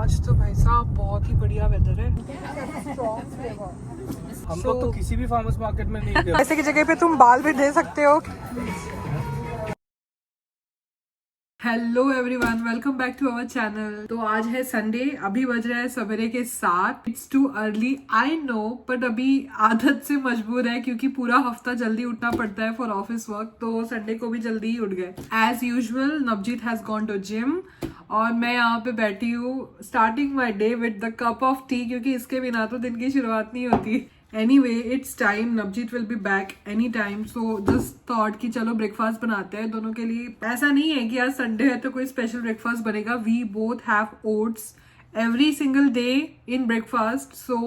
आज तो भाई साहब बहुत ही बढ़िया वेदर है। हम लोग तो किसी भी फार्मर्स मार्केट में नहीं गए। ऐसे की जगह पे तुम बाल भी दे सकते हो। Hello everyone, welcome back to our channel. तो आज है संडे, अभी बज रहा है सवेरे के 7। It's too early I know, but अभी आदत से मजबूर है क्योंकि पूरा हफ्ता जल्दी उठना पड़ता है फॉर ऑफिस वर्क, तो संडे को भी जल्दी ही उठ गए। As usual Navjeet has gone to gym और मैं यहाँ पे बैठी हूँ starting my day with the cup of tea, क्योंकि इसके बिना तो दिन की शुरुआत नहीं होती। Anyway, it's time. Navjeet will be back anytime. So just thought कि चलो ब्रेकफास्ट बनाते हैं दोनों के लिए। ऐसा नहीं है कि आज संडे है तो कोई स्पेशल ब्रेकफास्ट बनेगा। We both have oats every single day in breakfast. So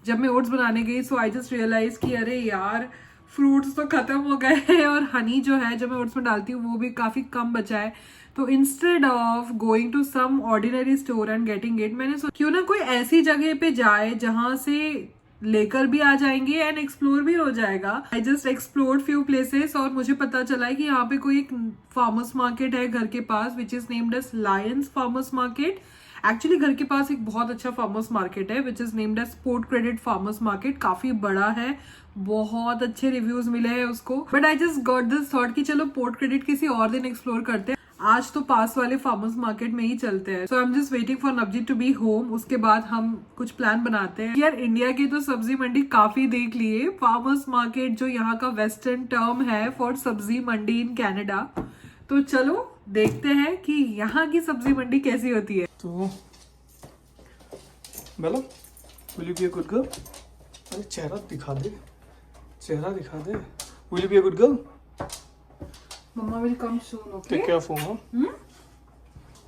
जब मैं ओट्स बनाने गई so I just realized कि अरे यार फ्रूट्स तो खत्म हो गए हैं और हनी जो है जो मैं ओट्स में डालती हूँ वो भी काफी कम बचा है। तो instead of going to some ordinary store and getting it, मैंने सोचा क्यों ना कोई ऐसी जगह पे जाए जहां से लेकर भी आ जाएंगे एंड एक्सप्लोर भी हो जाएगा। I just explored few places और मुझे पता चला है कि यहाँ पे कोई एक फार्मर्स मार्केट है घर के पास which is named as Lions farmers market. Actually घर के पास एक बहुत अच्छा फार्मर्स मार्केट है which is named as Port Credit farmers market. काफी बड़ा है, बहुत अच्छे रिव्यूज मिले हैं उसको। But I just got this thought कि चलो पोर्ट क्रेडिट किसी और दिन एक्सप्लोर करते हैं, आज तो पास वाले फार्मर्स मार्केट में ही चलते हैं। So I am just waiting for Navjeet to be home, उसके बाद हम कुछ प्लान बनाते हैं। यार इंडिया की तो सब्जी मंडी काफी देख लिए, फार्मर्स मार्केट जो यहाँ का वेस्टर्न टर्म है फॉर सब्जी मंडी इन कनाडा। तो चलो देखते हैं कि यहाँ की सब्जी मंडी कैसी होती है। तो बेला, will you be a good girl? अरे चेहरा दिखा दे, चेहरा दिखा दे। Will you be a good girl? Mama will come soon, okay? Take care of home, huh?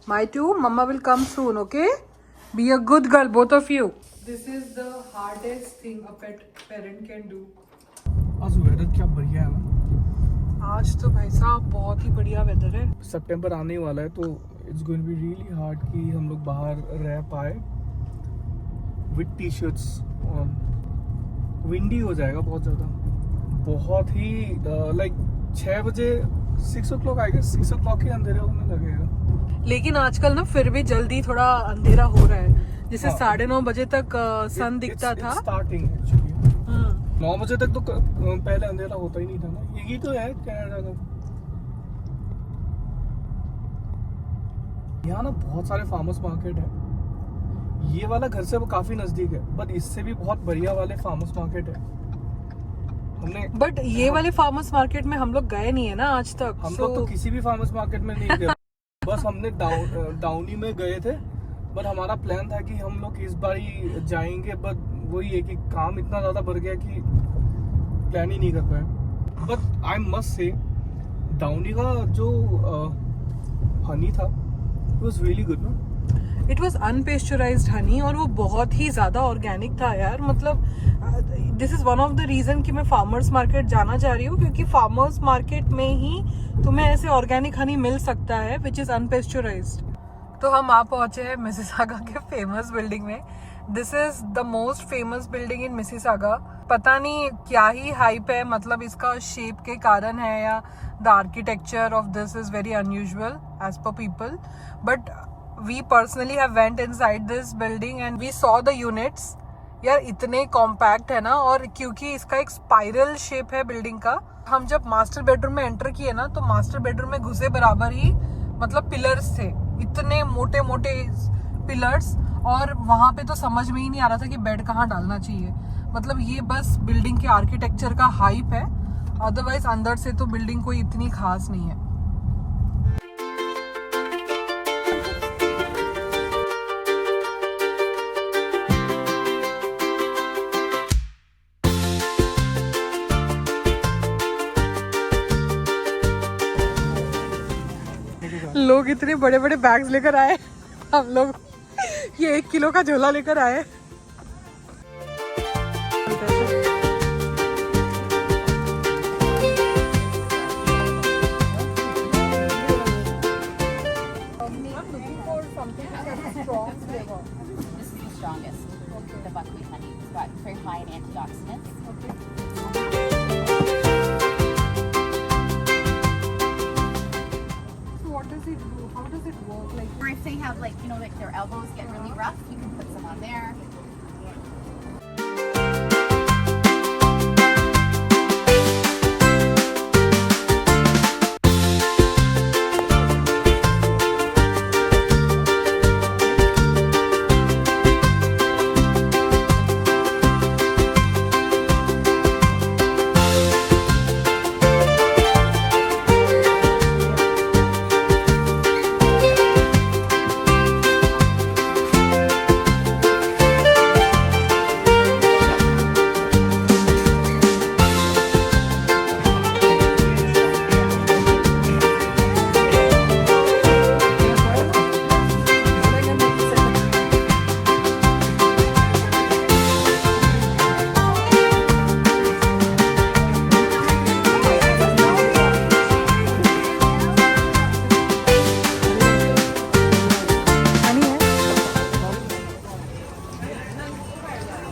My too. Mama will come soon, okay? Be a good girl, both of you. This is the hardest thing a parent can do. आज weather क्या बढ़िया है ना। आज तो भाई साहब बहुत ही बढ़िया वेदर है। सितंबर आने वाला है तो it's going to be really hard कि हम लोग बाहर रह पाए विद टी शर्ट्स। विंडी हो जाएगा बहुत ज़्यादा, बहुत ही लाइक 6 बजे 6 o'clock आएगा, 6 o'clock ही अंधेरा होने लगेगा। लेकिन आजकल ना फिर भी जल्दी थोड़ा अंधेरा हो रहा है, जैसे 9:30 बजे तक सन दिखता था। स्टार्टिंग एक्चुअली 9 बजे तक तो पहले अंधेरा होता ही नहीं था ना। यही तो है कनाडा का। यहाँ ना बहुत सारे फार्मर्स मार्केट है। ये वाला घर से वो काफी नजदीक है, बट इससे भी बहुत बढ़िया वाले फार्मर्स मार्केट है। बट ये वाले फार्मर्स मार्केट में हम लोग गए नहीं है ना आज तक। हम लोग तो किसी भी फार्मर्स मार्केट में नहीं गए। बस हमने डाउनी में गए थे, बट हमारा प्लान था कि हम लोग इस बार ही जाएंगे, बट वही है कि काम इतना ज्यादा बढ़ गया कि प्लान ही नहीं कर पाए। But I must say Downy का जो हनी था इट वाज रियली गुड ना। इट वॉज अनपेस्चराइज्ड हनी और वो बहुत ही ज्यादा ऑर्गेनिक था यार। मतलब this is one of the reason कि मैं फार्मर्स मार्केट जाना चाह रही हूँ, क्योंकि फार्मर्स मार्केट में ही तुम्हें ऐसे ऑर्गेनिक हनी मिल सकता है विच इज अनपेस्चराइज्ड। तो हम आ पहुंचे हैं मिसिसागा के फेमस बिल्डिंग में। This is the most famous building in Mississauga. पता नहीं क्या ही हाइप है, मतलब इसका शेप के कारण है या the architecture of this is very unusual as per people, but we personally have went inside this building and we saw the units. यार इतने कॉम्पैक्ट है ना, और क्योंकि इसका एक स्पाइरल शेप है बिल्डिंग का। हम जब मास्टर बेडरूम में एंटर किए ना तो मास्टर बेडरूम में घुसे बराबर ही मतलब पिलर्स थे, इतने मोटे मोटे पिलर्स, और वहां पे तो समझ में ही नहीं आ रहा था कि बेड कहाँ डालना चाहिए। मतलब ये बस बिल्डिंग के आर्किटेक्चर का हाइप है, अदरवाइज अंदर से तो बिल्डिंग कोई इतनी खास नहीं है। लोग इतने बड़े बड़े बैग्स लेकर आए, हम लोग ये 1 किलो का झोला लेकर आए। Or if they have like, you know, like if their elbows get really rough, you can put some on there.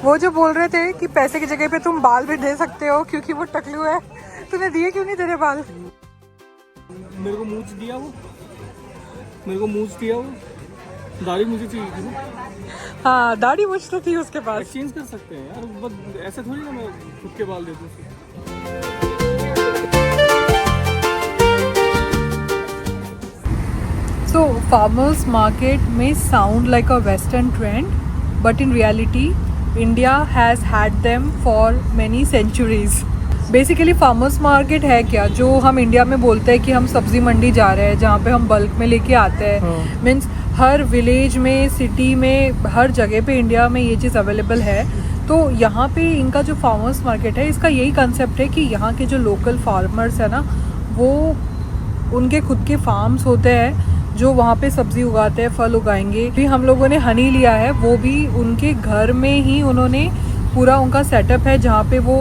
वो जो बोल रहे थे कि पैसे की जगह पे तुम बाल भी दे सकते हो क्योंकि वो टकलू है, तूने दिए क्यों नहीं तेरे बाल? मेरे को मूछ दिया वो, दाढ़ी मुझे चाहिए थी ना। हाँ, दाढ़ी मुझ तो थी उसके पास। एक्सचेंज कर सकते हैं यार, बस ऐसे थोड़ी ना मैं खुद के बाल दे दूँ। So farmers market may sound like a western trend, but in reality India has had them for many centuries. Basically farmers market है क्या, जो हम इंडिया में बोलते हैं कि हम सब्जी मंडी जा रहे हैं जहाँ पे हम बल्क में लेके आते हैं। मीन्स हर विलेज में, सिटी में, हर जगह पे इंडिया में ये चीज़ अवेलेबल है। तो यहाँ पे इनका जो फार्मर्स मार्केट है, इसका यही कंसेप्ट है कि यहाँ के जो लोकल फार्मर्स है ना, वो उनके खुद के फार्म्स होते हैं जो वहाँ पे सब्जी उगाते हैं, फल उगाएंगे। भी हम लोगों ने हनी लिया है, वो भी उनके घर में ही उन्होंने पूरा उनका सेटअप है जहाँ पे वो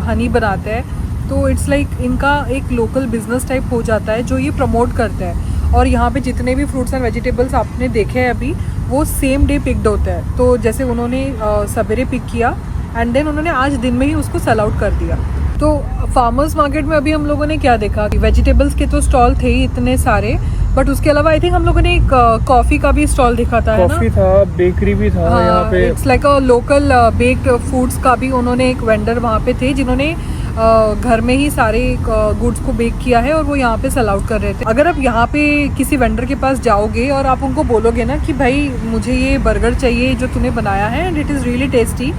हनी बनाते हैं। तो इट्स लाइक इनका एक लोकल बिजनेस टाइप हो जाता है जो ये प्रमोट करते हैं। और यहाँ पे जितने भी फ्रूट्स एंड वेजिटेबल्स आपने देखे हैं अभी, वो सेम डे पिक्ड होते हैं। तो जैसे उन्होंने सवेरे पिक किया एंड देन उन्होंने आज दिन में ही उसको सेल आउट कर दिया। तो फार्मर्स मार्केट में अभी हम लोगों ने क्या देखा, वेजिटेबल्स के तो स्टॉल थे ही इतने सारे, बट उसके अलावा आई थिंक हम लोगों ने एक कॉफ़ी का भी स्टॉल देखा था, है ना? कॉफी था, बेकरी भी था। हाँ, यहाँ पे it's like a local baked foods का भी उन्होंने एक वेंडर वहाँ पे थे जिन्होंने घर में ही सारे गुड्स को बेक किया है और वो यहाँ पे सेल आउट कर रहे थे। अगर आप यहाँ पे किसी वेंडर के पास जाओगे और आप उनको बोलोगे ना कि भाई मुझे ये बर्गर चाहिए जो तूने बनाया है and it is really tasty,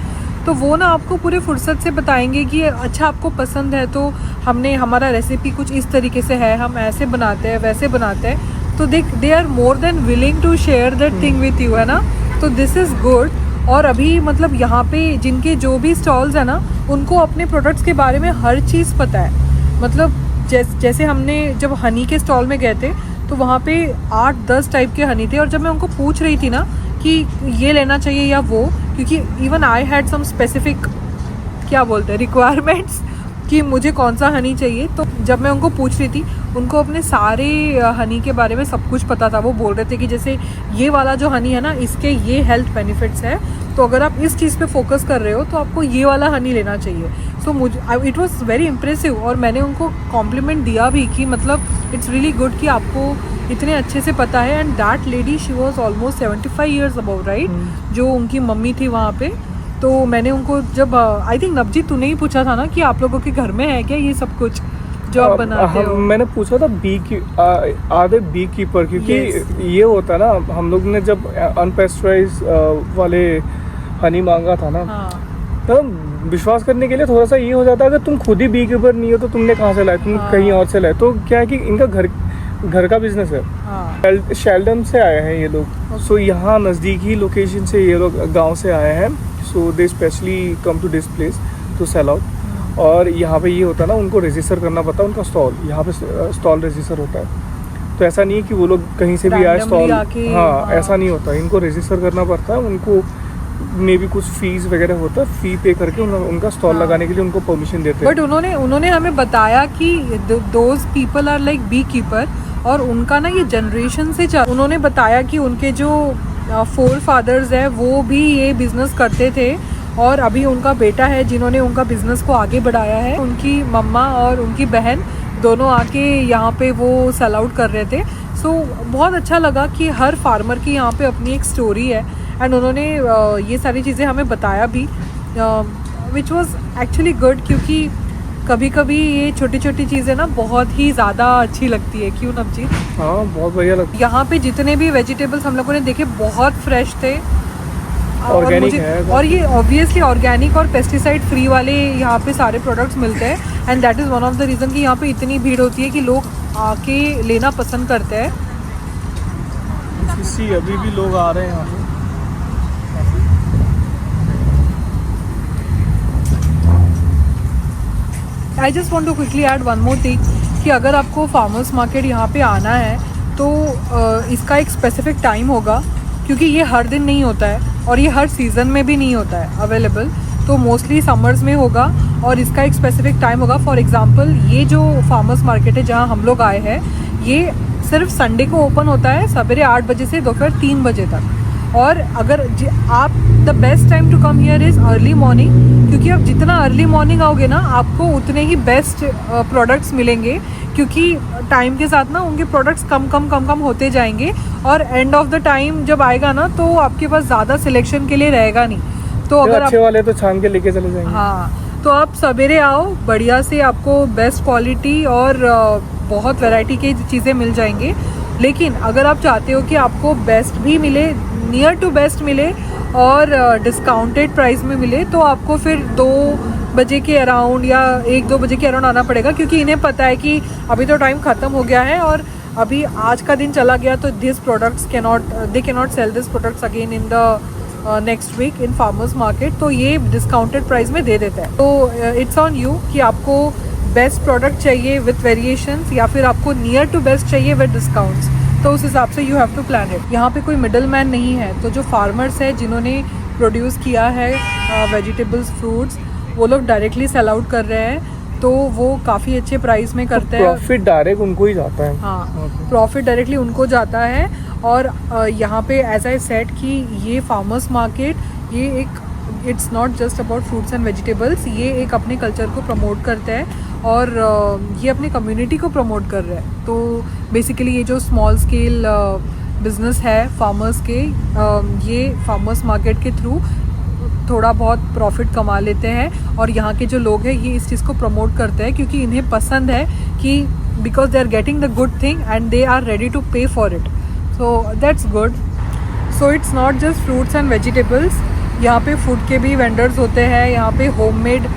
तो वो ना आपको पूरे फुर्सत से बताएंगे कि अच्छा आपको पसंद है तो हमने हमारा रेसिपी कुछ इस तरीके से है, हम ऐसे बनाते हैं, वैसे बनाते हैं। तो they are more than willing to share that thing with you, है ना? तो दिस इज़ गुड। और अभी मतलब यहाँ पे जिनके जो भी स्टॉल्स है ना, उनको अपने प्रोडक्ट्स के बारे में हर चीज़ पता है। मतलब जैसे हमने जब हनी के स्टॉल में गए थे तो वहाँ पे 8-10 टाइप के हनी थे, और जब मैं उनको पूछ रही थी ना कि ये लेना चाहिए या वो, क्योंकि even I had some specific क्या बोलते हैं रिक्वायरमेंट्स कि मुझे कौन सा हनी चाहिए, तो जब मैं उनको पूछ रही थी उनको अपने सारे हनी के बारे में सब कुछ पता था। वो बोल रहे थे कि जैसे ये वाला जो हनी है ना, इसके ये हेल्थ बेनिफिट्स है, तो अगर आप इस चीज़ पे फोकस कर रहे हो तो आपको ये वाला हनी लेना चाहिए। सो मुझे इट वाज वेरी इम्प्रेसिव, और मैंने उनको कॉम्प्लीमेंट दिया भी कि मतलब इट्स रियली गुड कि आपको इतने अच्छे से पता है। And that lady she was almost 75 years about, right? जो उनकी मम्मी थी वहाँ पे। तो मैंने उनको जब आई थिंक नवजीत तूने ही पूछा था ना कि आप लोगों के घर में है क्या ये सब कुछ जो आप बनाते हो? मैंने पूछा था आधे बी कीपर, क्योंकि ये होता है ना, हम लोग ने जब अनपेस्चराइज वाले हनी मांगा था ना, तो विश्वास करने के लिए थोड़ा सा ये हो जाता है अगर तुम खुद ही बी कीपर नहीं हो तो तुमने कहाँ से लाए, तुम कहीं और से लाए। तो क्या है कि इनका घर का बिजनेस है। शेल्डन से आए हैं ये लोग। सो यहाँ नज़दीक ही लोकेशन से ये लोग गांव से आए हैं। So they specially come to this place to sell out. और यहाँ पे ये होता है ना, उनको रजिस्टर करना पड़ता है उनका स्टॉल, यहाँ पे स्टॉल रजिस्टर होता है। तो ऐसा नहीं है कि वो लोग कहीं से भी आए स्टॉल, हाँ ऐसा नहीं होता, इनको रजिस्टर करना पड़ता है। उनको मे भी कुछ फीस वगैरह होता है, फी पे करके उनका स्टॉल लगाने के लिए उनको परमिशन देते हैं। बट उन्होंने हमें बताया कि those people are like beekeeper, और उनका ना ये जनरेशन से उन्होंने बताया कि उनके जो फोर फादर्स है वो भी ये बिजनेस करते थे, और अभी उनका बेटा है जिन्होंने उनका बिजनेस को आगे बढ़ाया है। उनकी मम्मा और उनकी बहन दोनों आके यहाँ पे वो सेल आउट कर रहे थे। सो बहुत अच्छा लगा कि हर फार्मर की यहाँ पे अपनी एक स्टोरी है एंड उन्होंने ये सारी चीज़ें हमें बताया भी, विच वॉज एक्चुअली गुड, क्योंकि कभी कभी ये छोटी छोटी चीज़ें ना बहुत ही ज़्यादा अच्छी लगती है, क्यों नवजीत? हाँ बहुत बढ़िया लगता यहाँ पे जितने भी वेजिटेबल्स हम लोगों ने देखे बहुत फ्रेश थे Organic है। और ये ऑब्वियसली ऑर्गेनिक और पेस्टिसाइड फ्री वाले यहाँ पे सारे प्रोडक्ट्स मिलते हैं and that is one of the reason कि यहाँ पे इतनी भीड़ होती है कि लोग आके लेना पसंद करते हैं। है। इसी अभी भी लोग आ रहे हैं यहाँ पे। I just want to quickly add one more thing कि अगर आपको फार्मर्स मार्केट यहाँ पे आना है तो इसका एक स्पेसिफिक टाइम होगा, क्योंकि ये हर दिन नहीं होता है और ये हर सीज़न में भी नहीं होता है अवेलेबल, तो मोस्टली समर्स में होगा और इसका एक स्पेसिफिक टाइम होगा। फॉर एग्जांपल ये जो फार्मर्स मार्केट है जहाँ हम लोग आए हैं, ये सिर्फ संडे को ओपन होता है सवेरे 8 बजे से दोपहर 3 बजे तक। और अगर आप the best time to come here is early morning, क्योंकि आप जितना अर्ली मॉर्निंग आओगे ना आपको उतने ही बेस्ट प्रोडक्ट्स मिलेंगे, क्योंकि टाइम के साथ ना उनके प्रोडक्ट्स कम होते जाएंगे और एंड ऑफ द टाइम जब आएगा ना तो आपके पास ज़्यादा सिलेक्शन के लिए रहेगा नहीं। तो अगर अच्छे वाले तो छान के लेके चले जाएंगे। हाँ, तो आप सवेरे आओ, बढ़िया से आपको बेस्ट क्वालिटी और बहुत वैरायटी की चीज़ें मिल जाएंगे। लेकिन अगर आप चाहते हो कि आपको बेस्ट भी मिले, नियर टू बेस्ट मिले और डिस्काउंटेड प्राइस में मिले, तो आपको फिर 2 बजे के अराउंड या 1-2 बजे के अराउंड आना पड़ेगा, क्योंकि इन्हें पता है कि अभी तो टाइम ख़त्म हो गया है और अभी आज का दिन चला गया तो this products they cannot sell this products again in the next week in farmers market, तो ये डिस्काउंटेड प्राइस में दे देता है। तो इट्स ऑन यू कि आपको बेस्ट प्रोडक्ट चाहिए विथ वेरिएशंस या फिर आपको नियर टू बेस्ट चाहिए विद डिस्काउंट्स, तो उस हिसाब से you have to plan it. यहाँ पे कोई मिडल मैन नहीं है, तो जो फार्मर्स है जिन्होंने प्रोड्यूस किया है वेजिटेबल्स फ्रूट्स, वो लोग डायरेक्टली सेल आउट कर रहे हैं, तो वो काफ़ी अच्छे प्राइस में करते हैं। प्रॉफिट डायरेक्ट उनको ही जाता है। हाँ, प्रॉफिट डायरेक्टली उनको जाता है। और यहाँ पे एज आई सेड कि ये फार्मर्स मार्केट ये एक it's not just about fruits and vegetables, ये एक अपने कल्चर को प्रमोट करता है और ये अपनी कम्युनिटी को प्रमोट कर रहा है। तो बेसिकली ये जो स्मॉल स्केल बिजनेस है फार्मर्स के, ये फार्मर्स मार्केट के थ्रू थोड़ा बहुत प्रॉफिट कमा लेते हैं और यहाँ के जो लोग हैं ये इस चीज़ को प्रमोट करते हैं, क्योंकि इन्हें पसंद है कि because they are getting the good thing and they are ready to pay for it, so that's good. So it's not just fruits and vegetables, यहाँ पे फूड के भी वेंडर्स होते हैं, यहाँ पे होममेड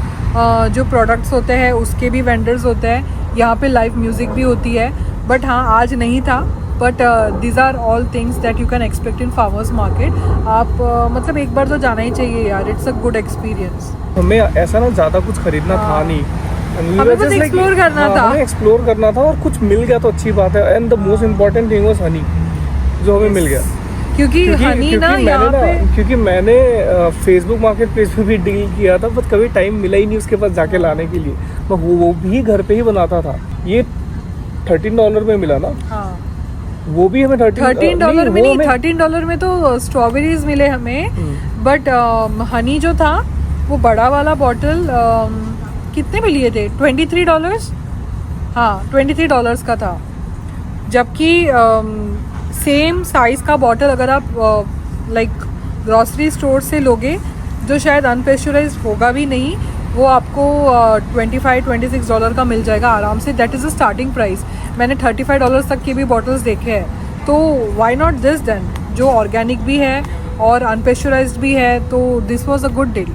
जो प्रोडक्ट्स होते हैं उसके भी वेंडर्स होते हैं, यहाँ पे लाइव म्यूज़िक भी होती है। बट हाँ, आज नहीं था, but these are all things that you can expect in farmers market. आप मतलब एक बार तो जाना ही चाहिए यार, इट्स अ गुड एक्सपीरियंस। हमें ऐसा ना ज़्यादा कुछ खरीदना था नहीं, हमें बस एक्सप्लोर करना था। हमें एक्सप्लोर करना था और कुछ मिल गया तो अच्छी बात है। And the most important thing was Honey, जो हमें मिल गया। क्योंकि हनी ना यहाँ पे, क्योंकि मैंने फेसबुक मार्केट प्लेस पे भी डील किया था, बट कभी टाइम मिला ही नहीं उसके पास जाके लाने के लिए। मैं वो भी घर पे ही बनाता था। ये $13 में मिला ना। हाँ, वो भी हमें $13 में नहीं, $13 में तो स्ट्रॉबेरीज मिले हमें, बट हनी जो था वो बड़ा वाला बॉटल कितने में लिए थे? $23। हाँ, $23 का था। जबकि सेम साइज़ का बॉटल अगर आप लाइक ग्रॉसरी स्टोर से लोगे, जो शायद अनपेस्चराइज्ड होगा भी नहीं, वो आपको $25-26 का मिल जाएगा आराम से। That is a starting price. मैंने $35 तक के भी बॉटल्स देखे हैं, तो वाई नॉट दिस देन, जो ऑर्गेनिक भी है और अनपेस्चराइज्ड भी है, तो this was a good deal.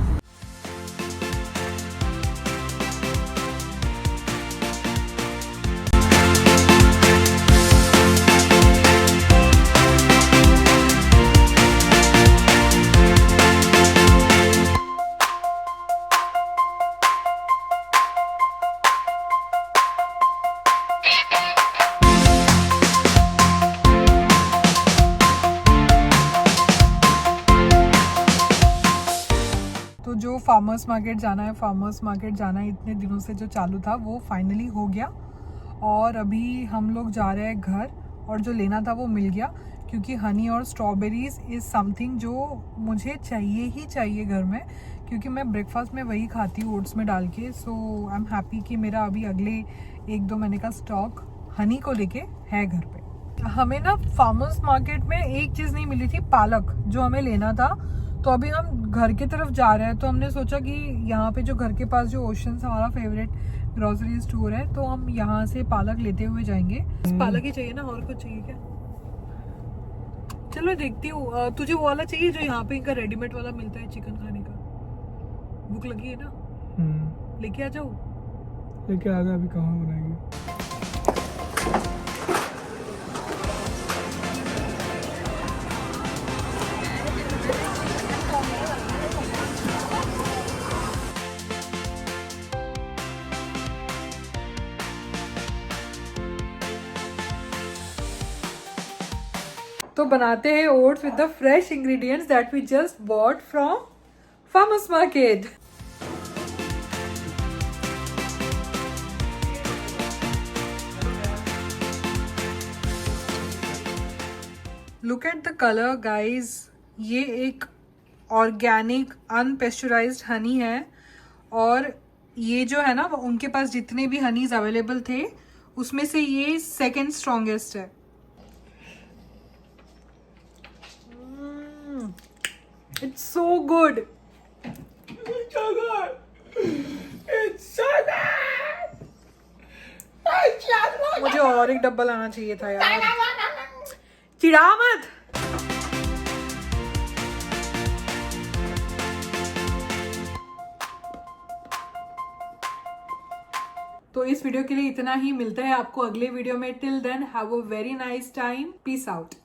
तो जो फार्मर्स मार्केट जाना है इतने दिनों से जो चालू था, वो फाइनली हो गया और अभी हम लोग जा रहे हैं घर, और जो लेना था वो मिल गया, क्योंकि हनी और स्ट्रॉबेरीज इज़ समथिंग जो मुझे चाहिए ही चाहिए घर में, क्योंकि मैं ब्रेकफास्ट में वही खाती हूँ ओट्स में डाल के। सो आई एम हैप्पी कि मेरा अभी अगले 1-2 महीने का स्टॉक हनी को लेके है घर पे। हमें ना फार्मर्स मार्केट में एक चीज नहीं मिली थी, पालक, जो हमें लेना था। तो अभी हम घर की तरफ जा रहे हैं, तो हमने सोचा कि यहाँ पे जो घर के पास जो ओशन हमारा फेवरेट ग्रोसरी स्टोर है, तो हम यहाँ से पालक लेते हुए जाएंगे। पालक ही चाहिए ना, और कुछ चाहिए क्या? चलो देखती हूँ। तुझे वो वाला चाहिए जो यहाँ पे इनका रेडीमेड वाला मिलता है चिकन खाने का? भूख लगी है ना, लेके आ जाओ। लेके आ गया, अभी कहाँ बनाएंगे? तो बनाते हैं oats with the fresh ingredients that we just bought from farmers market. Look at the colour guys, ये एक ऑर्गेनिक अनपेस्चराइज्ड हनी है, और ये जो है ना, उनके पास जितने भी हनीज अवेलेबल थे उसमें से ये सेकंड स्ट्रॉन्गेस्ट है। It's so good. मुझे और एक डब्बा लाना चाहिए था यार। चिढ़ा मत। तो इस वीडियो के लिए इतना ही, मिलता है आपको अगले वीडियो में। Till then have a very nice time, peace out.